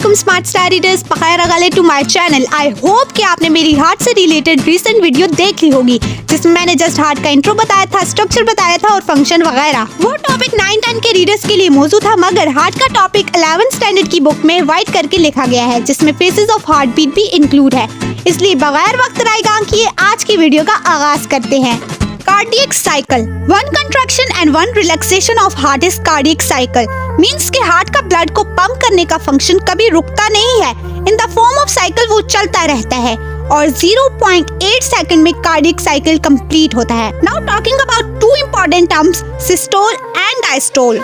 अस्सलामुअलैकुम smart star readers, to my channel. I hope कि आपने मेरी हार्ट से रिलेटेड रीसेंट वीडियो देख ली होगी जिसमें मैंने जस्ट हार्ट का इंट्रो बताया था, स्ट्रक्चर बताया था और फंक्शन वगैरह। वो टॉपिक 9-10 के रीडर्स के लिए मौजूद था, मगर हार्ट का टॉपिक 11th स्टैंडर्ड की बुक में वाइट करके लिखा गया है जिसमें फेसेस ऑफ हार्ट बीट भी इंक्लूड है। इसलिए बगैर वक्त राय गां किए आज की वीडियो का आगाज करते हैं। Cardiac cycle, one contraction and one relaxation of heart is cardiac cycle. Means के हार्ट का ब्लड को पंप करने का फंक्शन कभी रुकता नहीं है। In the form of cycle वो चलता रहता है और 0.8 सेकंड में कार्डियक साइकिल कंप्लीट होता है। Now talking about two important terms, systole and diastole.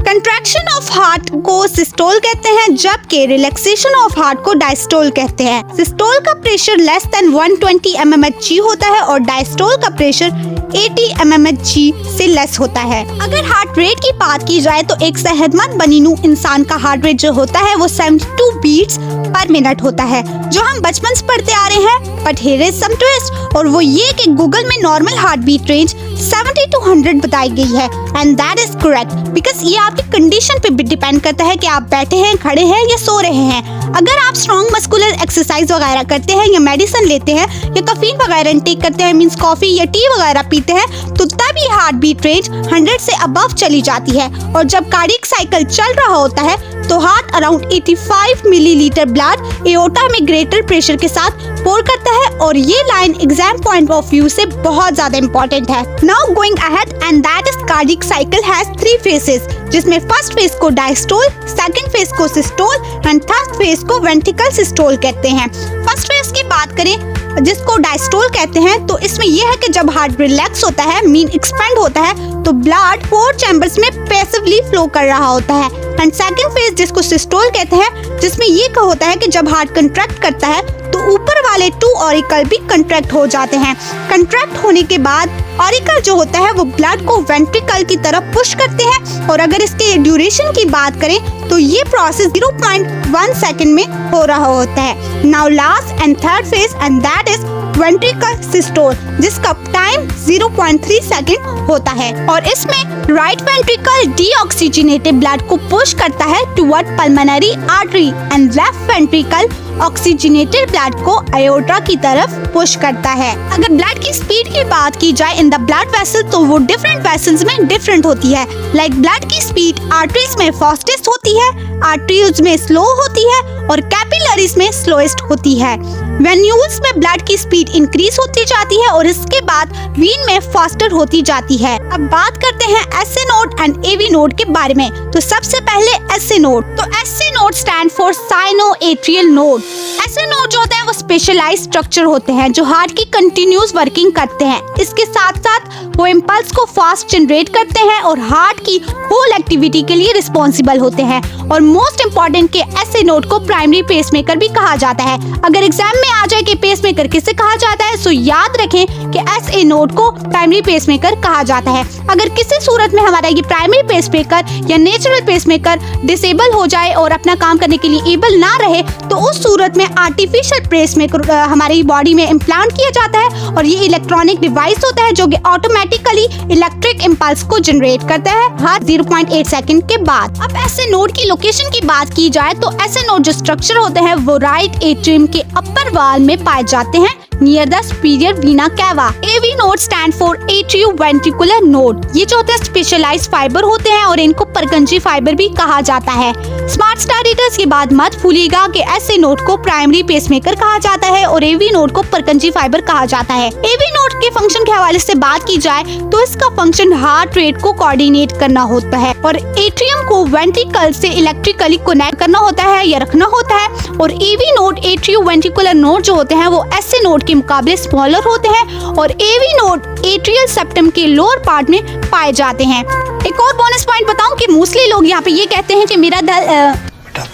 Contraction of heart को सिस्टोल कहते हैं जबकि रिलैक्सेशन ऑफ हार्ट को डायस्टोल कहते हैं। सिस्टोल का प्रेशर लेस देन 120 mmHg होता है और डायस्टोल का प्रेशर 80 mmHg से लेस होता है। अगर हार्ट रेट की बात की जाए तो एक सेहतमंद बनीनू इंसान का हार्ट रेट जो होता है वो 72 बीट्स पर मिनट होता है, जो हम बचपन से पढ़ते आ रहे हैं। But here is some twist, और वो ये कि गूगल में normal heart beat range 70 to 100 बताई गई है and that is correct because ये आपकी कंडीशन पे भी डिपेंड करता है कि आप बैठे हैं, खड़े हैं या सो रहे हैं। अगर आप स्ट्रॉन्ग मस्कुलर एक्सरसाइज वगैरह करते हैं या मेडिसिन लेते हैं या कैफीन वगैरह इंटेक करते हैं, मींस कॉफी या टी वगैरह पीते हैं, तो तब ये हार्ट बीट रेंज 100 से अबव चली जाती है। और जब कार्डियक साइकिल चल रहा होता है तो heart around 85 millilitre blood aorta में ग्रेटर प्रेशर के साथ पोर करता है और ये line exam point of view से बहुत ज्यादा इम्पोर्टेंट है। Now going ahead and that is cardiac cycle has 3 faces जिसमें फर्स्ट फेज को डायस्टोल, सेकंड फेज को सिस्टोल एंड थर्ड फेज को वेंट्रिकल सिस्टोल कहते हैं। फर्स्ट फेज की बात करें जिसको डायस्टोल कहते हैं तो इसमें यह है कि जब हार्ट रिलैक्स होता है, मीन एक्सपेंड होता है, तो ब्लड 4 चैम्बर्स में पैसिवली फ्लो कर रहा होता है। एंड सेकंड फेज जिसको सिस्टोल कहते हैं जिसमें ये होता है कि जब हार्ट कंट्रैक्ट करता है तो ऊपर वाले 2 ऑरिकल भी कंट्रैक्ट हो जाते हैं। कंट्रैक्ट होने के बाद ऑरिकल जो होता है वो ब्लड को वेंट्रिकल की तरफ पुश करते हैं और अगर इसके ड्यूरेशन की बात करें तो ये प्रोसेस 0.1 सेकंड में हो रहा होता है। Now last and third phase and that is ventricle systole जिसका टाइम 0.3 सेकंड होता है और इसमें राइट वेंट्रिकल डीऑक्सीजनेटेड ब्लड को पुश करता है toward pulmonary artery and left ventricle oxygenated blood को अयोर्टा की तरफ पुश करता है। अगर ब्लड की स्पीड की बात की जाए इन द ब्लड वेसल तो वो डिफरेंट वेसल्स में डिफरेंट होती है। लाइक ब्लड की स्पीड आर्टरीज में फास्टेस्ट होती है, आर्टरीज में स्लो होती है और कैपिलरीज में स्लोएस्ट होती है। वेन्यूल्स में ब्लड की स्पीड इंक्रीज होती जाती है और इसके बाद वीन में फास्टर होती जाती है। अब बात करते हैं SA node and AV node के बारे में। तो सबसे पहले एसए नोड। तो SA node stand for sinoatrial node. SA node जो होते हैं वो स्पेशलाइज्ड स्ट्रक्चर होते हैं जो हार्ट की कंटिन्यूस वर्किंग करते हैं। इसके साथ साथ वो इम्पल्स को फास्ट जनरेट करते हैं और हार्ट की होल एक्टिविटी के लिए रिस्पॉन्सिबल होते हैं। और मोस्ट इम्पोर्टेंट के एसए नोड को प्राइमरी पेसमेकर भी कहा जाता है। अगर एग्जाम में आ जाए कि पेसमेकर किसे कहा जाता है तो याद रखें कि एसए नोड को प्राइमरी पेसमेकर कहा जाता है। अगर किसी सूरत में हमारा ये प्राइमरी पेसमेकर या नेचुरल पेसमेकर डिसेबल हो जाए और अपना काम करने के लिए एबल ना रहे तो उस सूरत में आर्टिफिशियल पेसमेकर हमारी बॉडी में इम्प्लांट किया जाता है और ये इलेक्ट्रॉनिक डिवाइस होता है जो कि ऑटोमेटिकली इलेक्ट्रिक इम्पल्स को जनरेट करता है हर 0.8 सेकंड के बाद। अब एसए नोड की लोकेशन की बात की जाए तो एसए नोड जो स्ट्रक्चर होते हैं वो राइट एट्रियम के अपर वॉल में पाए जाते हैं near the superior vena cava. AV node stand for atrioventricular node. ये जो होते हैं स्पेशलाइज्ड फाइबर होते हैं और इनको परकंजी फाइबर भी कहा जाता है। स्मार्ट स्टार रीडर्स की बात मत भूलिएगा कि एसए नोड को प्राइमरी पेसमेकर कहा जाता है और एवी नोड को परकंजी फाइबर कहा जाता है। एवी नोड के फंक्शन के हवाले से बात की जाए तो इसका फंक्शन हार्ट रेट को कोऑर्डिनेट करना होता है और एट्रियम को वेंट्रिकल से इलेक्ट्रिकली कनेक्ट करना होता है या रखना होता है। और एवी नोड एट्रियोवेंट्रिकुलर नोड जो होते हैं वो एसए नोड के मुकाबले स्मॉलर होते हैं और एवी नोड एट्रियल सेप्टम के लोअर पार्ट में पाए जाते हैं। एक और बोनस पॉइंट बताऊं कि मोस्टली लोग यहाँ पे ये कहते हैं कि मेरा बेटा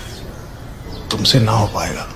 तुमसे ना हो पाएगा।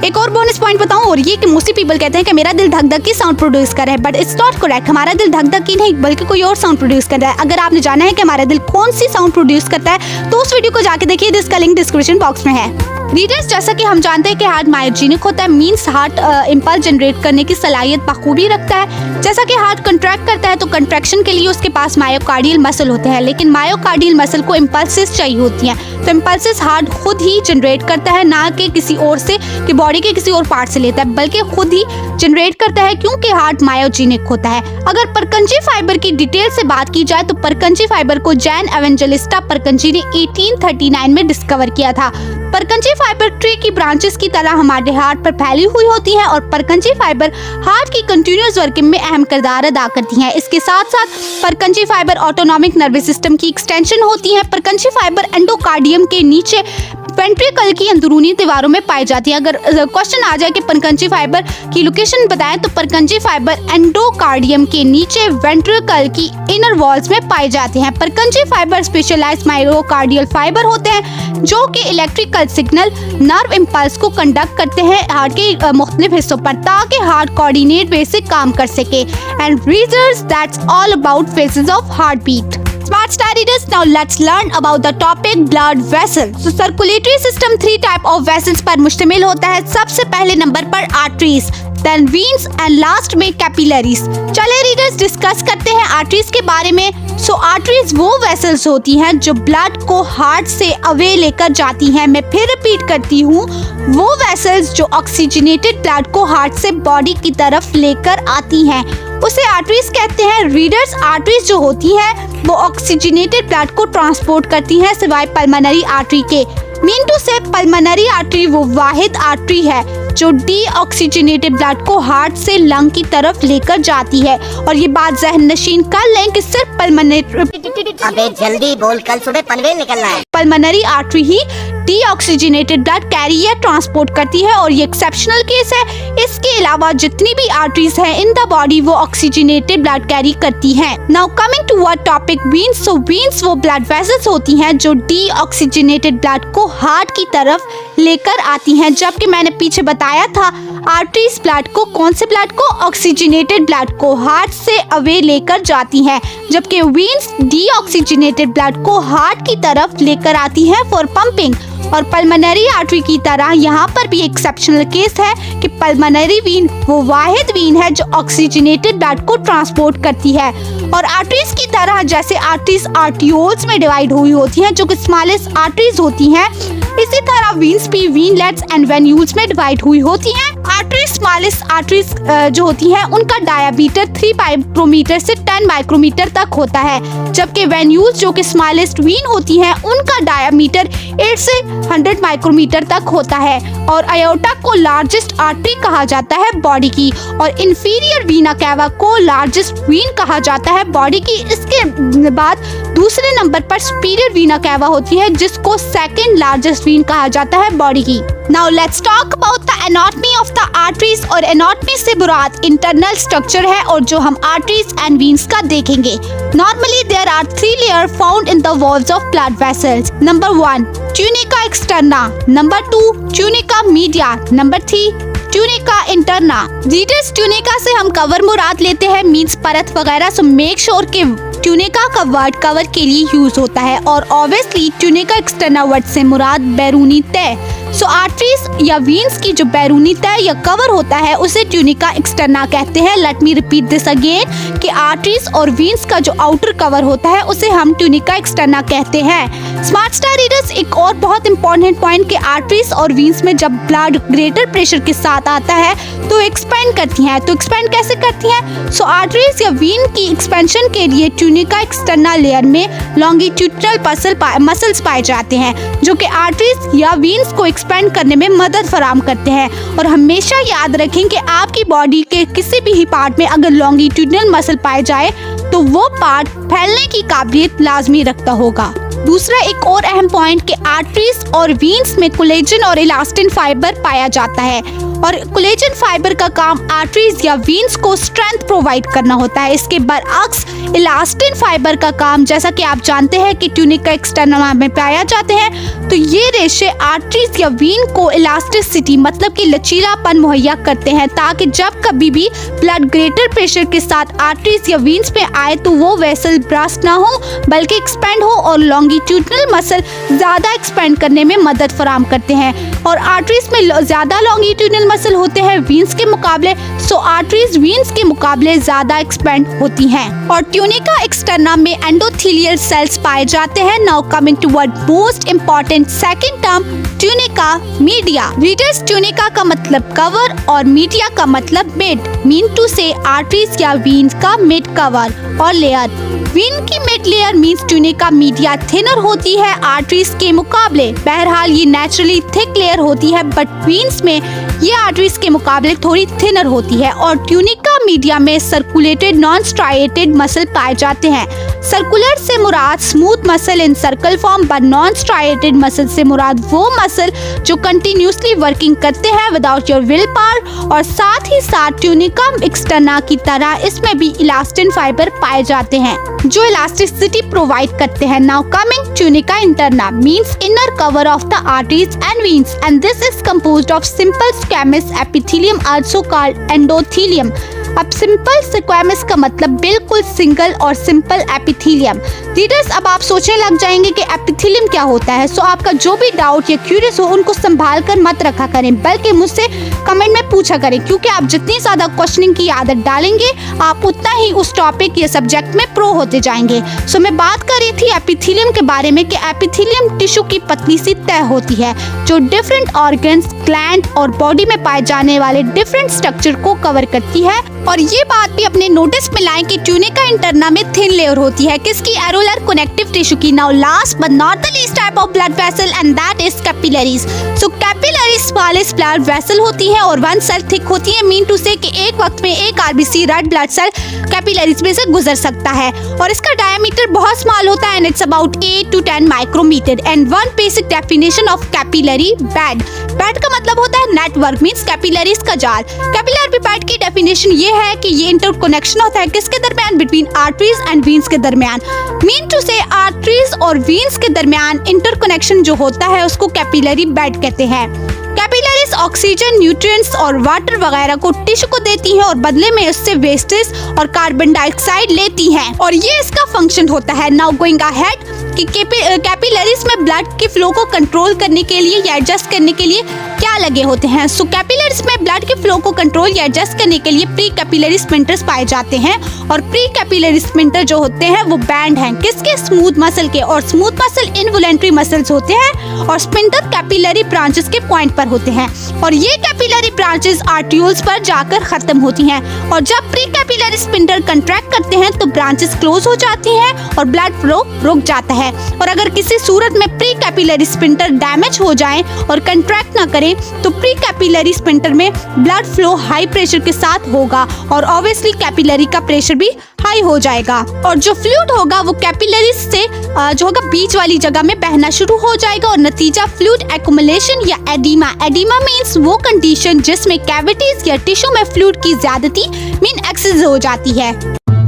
एक और बोनस पॉइंट बताऊं और ये कि मोस्टली पीपल कहते हैं कि मेरा दिल धक धक की साउंड प्रोड्यूस कर रहा है, बट इट्स नॉट करेक्ट। हमारा दिल धक धक की नहीं बल्कि कोई और साउंड प्रोड्यूस कर रहा है। अगर आपने जाना है कि हमारा दिल कौन सी साउंड प्रोड्यूस करता है तो उस वीडियो को जाके देखिए, जिसका लिंक डिस्क्रिप्शन बॉक्स में है। रीडर्स, जैसा कि हम जानते हैं कि हार्ट मायोजेनिक होता है, मींस हार्ट इम्पल्स जनरेट करने की सलाहियत बखूबी रखता है। जैसा कि हार्ट कंट्रैक्ट करता है तो कंट्रैक्शन के लिए उसके पास मायोकार्डियल मसल होते हैं, लेकिन मायोकार्डियल मसल को इम्पल्सेस चाहिए होती हैं, तो इम्पल्सेस हार्ट खुद ही जनरेट करता है, ना कि किसी और से, कि बॉडी के किसी और पार्ट से लेता है, बल्कि खुद ही जनरेट करता है, क्योंकि हार्ट मायोजेनिक होता है। अगर परकंजी फाइबर की डिटेल से बात की जाए तो परकंजी फाइबर को जैन एवेंजेलिस्टा परकंजी ने 1839 में डिस्कवर किया था। परकंजी फाइबर ट्री की ब्रांचेस की तरह हमारे हार्ट पर फैली हुई होती हैं और परकंजी फाइबर हार्ट की कंटिन्यूअस वर्किंग में अहम किरदार अदा करती हैं। इसके साथ साथ Purkinje fibre autonomic nervous system की एक्सटेंशन होती हैं। परकंजी फाइबर एंडोकार्डियम के नीचे वेंट्रिकल की अंदरूनी दीवारों में पाई जाती है। अगर क्वेश्चन आ जाए कि परकंजी फाइबर की लोकेशन बताएं तो परकंजी फाइबर एंडोकार्डियम के नीचे वेंट्रिकल की इनर वॉल्स में पाए जाते हैं। Purkinje fibre specialised myocardial fibre होते हैं जो कि इलेक्ट्रिकल सिग्नल नर्व इम्पल्स को कंडक्ट करते हैं हार्ट के मुख्तलिफ हिस्सों पर, ताकि हार्ट कोऑर्डिनेट वे से काम कर सके। And readers, that's all about phases of heartbeat. Smart Star readers, now let's learn about the topic blood vessels. So circulatory system 3 type of vessels पर मुश्तमिल होता है। सबसे पहले नंबर पर arteries, then veins and last में capillaries। चले readers discuss करते हैं आर्टरीज के बारे में। सो आर्टरीज वो वेसल्स होती हैं जो ब्लड को हार्ट से अवे लेकर जाती हैं। मैं फिर रिपीट करती हूँ, वो वेसल्स जो ऑक्सीजनेटेड ब्लड को हार्ट से बॉडी की तरफ लेकर आती हैं उसे आर्टरीज कहते हैं। रीडर्स, आर्टरीज जो होती हैं वो ऑक्सीजनेटेड ब्लड को ट्रांसपोर्ट करती हैं सिवाय पल्मोनरी आर्टरी के। मीन टू से पल्मोनरी आर्टरी वो वाहिद आर्टरी है जो डीऑक्सीजनेटेड ब्लड को हार्ट से लंग की तरफ लेकर जाती है। और ये बात जहन नशीन कर लें कि सिर्फ अबे जल्दी बोल, कल सुबह पनवेल निकलना है। पल्मोनरी आर्टरी ही डीऑक्सीजनेटेड ब्लड कैरी या ट्रांसपोर्ट करती है और ये एक्सेप्शनल केस है। इसके अलावा जितनी भी आर्टरीज हैं इन द बॉडी वो ऑक्सीजनेटेड ब्लड कैरी करती हैं। Now coming to our topic veins. So veins वो ब्लड वेसल्स होती हैं जो डीऑक्सीजनेटेड ब्लड को हार्ट की तरफ लेकर आती हैं, जबकि मैंने पीछे बताया था आर्टरीज ब्लड को, कौन से ब्लड को, ऑक्सीजनेटेड ब्लड को हार्ट से अवे लेकर जाती हैं, जबकि वेन्स डीऑक्सीजनेटेड ब्लड को हार्ट की तरफ लेकर आती हैं फॉर पंपिंग। और पल्मोनरी आर्टरी की तरह यहाँ पर भी एक्सेप्शनल केस है कि पल्मोनरी वीन वो वाहिद वीन है जो ऑक्सीजनेटेड ब्लड को ट्रांसपोर्ट करती है। और आर्टरीज की तरह जैसे आर्टरीज आर्टियोल्स में डिवाइड हुई होती हैं जो कि स्मॉलेस्ट आर्टरीज होती हैं, इसी तरह वीन्स भी वीनलेट्स एंड वेन्यूल्स में डिवाइड हुई होती हैं। आर्टरीज स्मॉलेस्ट आर्टरीज जो होती हैं उनका डायमीटर 3 माइक्रोमीटर से 10 माइक्रोमीटर तक होता है, जबकि वेन्यूल्स जो कि स्मॉलेस्ट वीन होती हैं उनका डायमीटर 8 से 100 माइक्रोमीटर तक होता है। और अयोर्टा को लार्जेस्ट आर्टरी कहा जाता है बॉडी की और इंफीरियर वीना कैवा को लार्जेस्ट वीन कहा जाता है बॉडी की। इसके बाद दूसरे नंबर पर सुपीरियर वीना कैवा होती है जिसको सेकंड लार्जेस्ट वीन कहा जाता है बॉडी की। Now let's talk about the anatomy of the arteries. और एनाटॉमी से मुराद इंटरनल स्ट्रक्चर है और जो हम आर्टरीज एंड वीन्स का देखेंगे। Normally there are 3 layer found in the walls of blood vessels. Number 1 tunica externa, number 2 tunica media, number 3 tunica interna. Readers, tunica से हम कवर मुराद लेते हैं, मींस परत वगैरह। सो मेक श्योर कि ट्यूनिका का वर्ड कवर के लिए यूज होता है और ऑब्वियसली ट्यूनिका एक्सटर्ना वर्ड से मुराद बैरूनी तय। सो आर्टरीज या वीन्स की जो बैरूनी तय या कवर होता है उसे ट्यूनिका एक्सटर्ना कहते हैं। Let me repeat this again कि आर्टरीज और वीन्स का जो आउटर कवर होता है उसे हम ट्यूनिका एक्सटर्ना कहते हैं। स्मार्ट स्टार रीडर्स, एक और बहुत इंपॉर्टेंट पॉइंट कि आर्टरीज और वीन्स में जब ब्लड ग्रेटर प्रेशर के साथ आता है तो एक्सपेंड करती हैं। तो एक्सपेंड कैसे करती हैं? सो आर्टरीज या वीन की एक्सपेंशन के लिए ट्यूनिका एक्सटर्ना लेयर में लॉन्गिट्यूडनल मसल्स पाए जाते हैं जो कि आर्टरीज या वीन्स को एक्सपेंड करने में मदद फराहम करते हैं। और हमेशा याद रखें कि आपकी बॉडी के किसी भी पार्ट में अगर लॉन्गिट्यूडनल मसल पाए जाए तो वो पार्ट फैलने की काबिलियत लाजमी रखता होगा। दूसरा एक और अहम पॉइंट कि आर्टरीज और वीन्स में कोलेजन और इलास्टिन फाइबर पाया जाता है और कोलेजन फाइबर का काम आर्टरीज या वीन्स को स्ट्रेंथ प्रोवाइड करना होता है। इसके बरअक्स इलास्टिन फाइबर का काम, जैसा कि आप जानते हैं कि ट्यूनिका एक्सटर्ना में पाया जाते हैं, तो ये रेशे आर्टरीज या वीन को इलास्टिसिटी मतलब कि लचीलापन मुहैया करते हैं ताकि जब कभी भी ब्लड ग्रेटर प्रेशर के साथ आर्टरीज या वीन्स पे आए तो वो वेसल ब्रस्ट ना हो बल्कि एक्सपेंड हो और लॉन्गिट्यूडनल लॉन्गिट्यूडनल मसल ज्यादा एक्सपेंड करने में मदद फराहम करते हैं और आर्टरीज में ज्यादा लॉन्गिट्यूडनल मसल होते हैं वीन्स के मुकाबले, सो आर्टरीज वीन्स के मुकाबले ज्यादा एक्सपेंड होती हैं। और ट्यूनिका एक्सटर्ना में एंडोथेलियल सेल्स पाए जाते हैं। Now coming toward most important second term, tunica media. Readers, tunica का मतलब कवर और मीडिया का मतलब मिड, मीन टू से आर्टरीज या वीन्स का मिड कवर और लेयर। वीन की mid layer means tunica media thinner होती है आर्टरीज के मुकाबले। बहरहाल ये नेचुरली थिक लेयर होती है, बट वीन्स में ये आर्टरीज के मुकाबले थोड़ी थिनर होती है। और ट्यूनिका मीडिया में सर्कुलेटेड नॉन स्ट्राइएटेड मसल पाए जाते हैं। सर्कुलर से मुराद smooth muscle in circle form, but non striated muscle से मुराद वो मसल जो कंटिन्यूसली वर्किंग करते हैं विदाउट योर विल पावर। और साथ ही साथ ट्यूनिका एक्सटर्ना की तरह इसमें भी इलास्टिन फाइबर पाए जाते हैं जो इलास्टिसिटी प्रोवाइड करते हैं। Now coming tunica interna means inner cover of the arteries and veins and this is composed of simple squamous epithelium also called endothelium. अब सिंपल स्क्वैमस का मतलब बिल्कुल सिंगल और सिंपल एपिथेलियम। रीडर्स, अब आप सोचने लग जाएंगे कि एपिथेलियम क्या होता है। सो आपका जो भी डाउट या क्यूरियस हो उनको संभाल कर मत रखा करें, बल्कि मुझसे कमेंट में पूछा करें, क्योंकि आप जितनी ज्यादा क्वेश्चनिंग की आदत डालेंगे आप उतना ही उस टॉपिक या सब्जेक्ट में प्रो होते जाएंगे। सो मैं बात कर रही थी एपिथेलियम के बारे में कि एपिथेलियम टिश्यू की पतली सी तह होती है जो डिफरेंट ऑर्गन्स, ग्लैंड और बॉडी में पाए जाने वाले डिफरेंट स्ट्रक्चर को कवर करती है। और ये बात भी अपने नोटिस में लाएं कि ट्यूनिका इंटरना में थिन लेयर होती है किसकी, एरोलर कनेक्टिव टिश्यू की। Now last but not the least type of blood vessel and that is capillaries. So capillaries smallest blood vessel होती है और वन सेल थिक होती है, मीन टू से कि एक वक्त में एक RBC red blood cell capillaries में से गुजर सकता है और इसका डायमीटर बहुत स्मॉल होता है and it's about 8 to 10 micrometre. And one basic definition of capillary bed, bed का मतलब होता है नेटवर्क, मींस कैपिलरीज का जाल। कैपिलरी बेड की डेफिनेशन ये है कि ये इंटरकनेक्शन होता है किसके दरमियान, बिटवीन आर्टरीज एंड वीन्स के दरमियान। मीन टू से आर्टरीज और वीन्स के दरमियान इंटरकनेक्शन जो होता है उसको कैपिलरी बेड कहते हैं। कैपिलरीज ऑक्सीजन, न्यूट्रिएंट्स और वाटर वगैरह को टिश्यू को देती हैं और बदले में उससे वेस्टेज और कार्बन डाइऑक्साइड लेती हैं और ये इसका फंक्शन होता है। नाउ गोइंग अहेड कि कैपिलरीज में ब्लड के फ्लो को कंट्रोल करने के लिए या एडजस्ट करने के लिए क्या लगे होते हैं। सो कैपिलरीज में ब्लड के फ्लो को कंट्रोल या एडजस्ट करने के लिए प्री कैपिलरी स्पिंटर्स पाए जाते हैं और प्री कैपिलरी स्पिंटर जो होते हैं वो बैंड हैं किसके, स्मूथ मसल के। और स्मूथ मसल इनवॉलेंट्री मसल्स होते हैं और स्पिंटर कैपिलरी ब्रांचेस के पॉइंट पर होते हैं और ये कैपिलरी ब्रांचेस आर्टियोल्स पर जाकर खत्म होती हैं और जब प्री कैपिलरी स्पिंटर कंट्रैक्ट करते हैं तो ब्रांचेस क्लोज हो जाती हैं और ब्लड फ्लो रुक जाता है। और अगर किसी सूरत में प्री कैपिलरी स्पिंटर डैमेज हो जाए और कंट्रैक्ट ना करे तो प्री कैपिलरी स्पिंटर में ब्लड फ्लो हाई प्रेशर के साथ होगा और ऑब्वियसली कैपिलरी का प्रेशर भी हाई हो जाएगा और जो फ्लूइड होगा वो कैपिलरीज से जो होगा बीच वाली जगह में बहना शुरू हो जाएगा और नतीजा फ्लूइड एक्युमुलेशन या एडिमा। एडिमा मींस वो कंडीशन जिसमें कैविटीज या टिश्यू में फ्लूइड की ज्यादती मीन एक्सेस हो जाती है।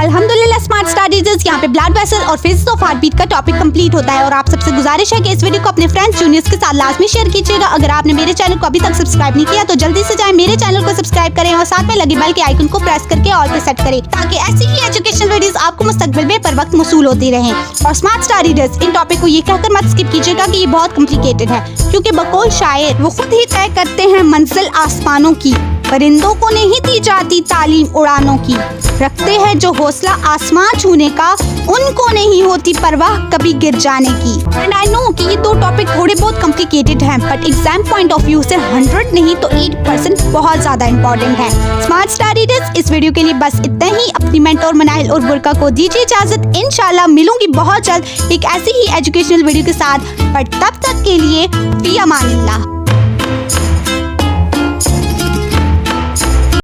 अल्हम्दुलिल्लाह स्मार्ट स्टार रीडर्स, यहाँ पे ब्लड वेसल और फेजेस ऑफ हार्टबीट का टॉपिक कंप्लीट होता है और आप सबसे गुजारिश है कि इस वीडियो को अपने फ्रेंड्स जूनियर्स के साथ लाजमी शेयर कीजिएगा। अगर आपने मेरे चैनल को अभी तक सब्सक्राइब नहीं किया तो जल्दी से जाएं मेरे चैनल को सब्सक्राइब करें और साथ में लगे बेल के आइकन को प्रेस करके ऑल पे सेट करें ताकि ऐसी ही एजुकेशनल वीडियोस आपको मुस्तकबिल में पर वक्त मौसूल होती रहें। और स्मार्ट स्टार रीडर्स, इन टॉपिक को ये कहकर मत स्किप कीजिएगा कि ये बहुत कॉम्प्लिकेटेड है, क्योंकि बकौल शायर वो खुद ही तय करते हैं मंजिल आसमानों की, परिंदों को नहीं दी जाती तालीम उड़ानों की, रखते हैं जो हौसला आसमां छूने का, उनको नहीं होती परवाह कभी गिर जाने की। एंड आई नो कि ये दो टॉपिक थोड़े बहुत कॉम्प्लिकेटेड हैं, but exam point of view से 100 नहीं तो 8% बहुत ज्यादा इंपॉर्टेंट है। स्मार्ट स्टार रीडर्स, इस वीडियो के लिए बस इतना ही। अपनी मेंटोर मनाहिल और बुरका को दीजिए इजाजत। इंशाल्लाह मिलूंगी बहुत जल्द एक ऐसी ही एजुकेशनल वीडियो के साथ, बट तब तक के लिए फी अमान।